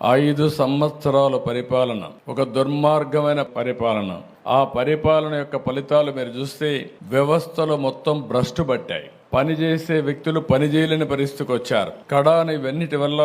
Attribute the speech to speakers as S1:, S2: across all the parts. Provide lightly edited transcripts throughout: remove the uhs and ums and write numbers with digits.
S1: 5 సంవత్సరాల పరిపాలన, ఒక దుర్మార్గమైన పరిపాలన. ఆ పరిపాలన యొక్క ఫలితాలు మీరు చూస్తే వ్యవస్థలు మొత్తం భ్రష్టు పట్టాయి. పనిచేసే వ్యక్తులు పనిచేయలేని పరిస్థితికి వచ్చారు. కడాన ఇవన్నిటి వల్ల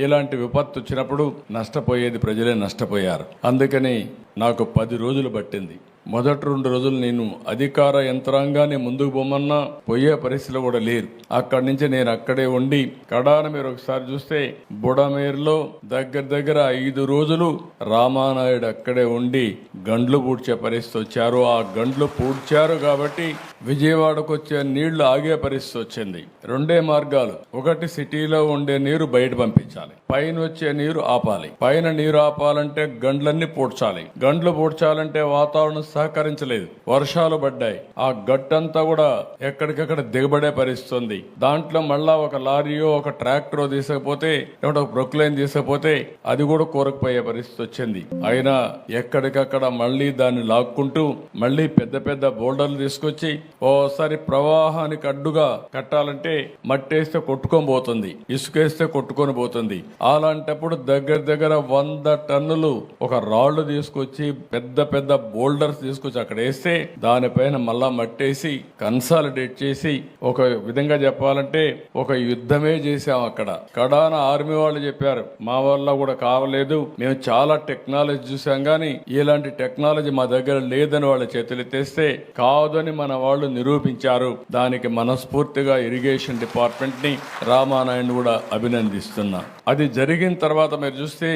S1: ఇలాంటి విపత్తు వచ్చినప్పుడు నష్టపోయేది ప్రజలే నష్టపోయారు. అందుకని నాకు 10 రోజులు పట్టింది. మొదటి 2 రోజులు నేను అధికార యంత్రాంగాన్ని ముందుకు పోమన్నా పోయే పరిస్థితులు కూడా లేరు. అక్కడి నుంచి నేను అక్కడే ఉండి కడాన మీరు ఒకసారి చూస్తే బుడమేరులో దగ్గర 5 రోజులు రామానాయుడు అక్కడే ఉండి గండ్లు పూడ్చే పరిస్థితి వచ్చారు. ఆ గండ్లు పూడ్చారు కాబట్టి విజయవాడకు వచ్చే నీళ్లు ఆగే పరిస్థితి వచ్చింది. 2 మార్గాలు. ఒకటి, సిటీలో ఉండే నీరు బయట పంపించాలి, పైన వచ్చే నీరు ఆపాలి. పైన నీరు ఆపాలంటే గండ్లన్నీ పూడ్చాలి. గండ్లు పూడ్చాలంటే వాతావరణం సహకరించలేదు, వర్షాలు పడ్డాయి. ఆ గట్టంతా కూడా ఎక్కడికక్కడ దిగబడే పరిస్థితుంది. దాంట్లో మళ్ళా ఒక లారీయో ఒక ట్రాక్టరో తీసుకపోతే ఒక ప్రొక్లైన్ తీసుకపోతే అది కూడా కూరకపోయే పరిస్థితి వచ్చింది. అయినా ఎక్కడికక్కడ మళ్ళీ దాన్ని లాక్కుంటూ మళ్ళీ పెద్ద బోల్డర్లు తీసుకొచ్చి ఓసారి ప్రవాహానికి అడ్డుగా కట్టాలంటే మట్టేస్తే కొట్టుకొని పోతుంది, ఇసుకేస్తే కొట్టుకొని పోతుంది. అలాంటప్పుడు దగ్గర 100 టన్నులు ఒక రాళ్లు తీసుకొచ్చి పెద్ద బోల్డర్స్ తీసుకొచ్చి అక్కడ వేస్తే దానిపైన మళ్ళా మట్టేసి కన్సాలిడేట్ చేసి ఒక విధంగా చెప్పాలంటే ఒక యుద్ధమే చేశాం. అక్కడ కడాన ఆర్మీ వాళ్ళు చెప్పారు, మా వల్ల కూడా కావలేదు, మేము చాలా టెక్నాలజీ చూసాం కానీ ఇలాంటి టెక్నాలజీ మా దగ్గర లేదని వాళ్ళ చేతులు ఎత్తేస్తే కాదని మన వాళ్ళు నిరూపించారు. దానికి మనస్ఫూర్తిగా ఇరిగేషన్ డిపార్ట్మెంట్ ని రామానాయుడు కూడా అభినందిస్తున్నా. అది జరిగిన తర్వాత మీరు చూస్తే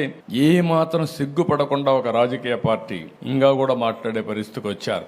S1: ఏ మాత్రం సిగ్గుపడకుండా ఒక రాజకీయ పార్టీ ఇంకా కూడా మాట్లాడే పరిస్థితికి వచ్చారు.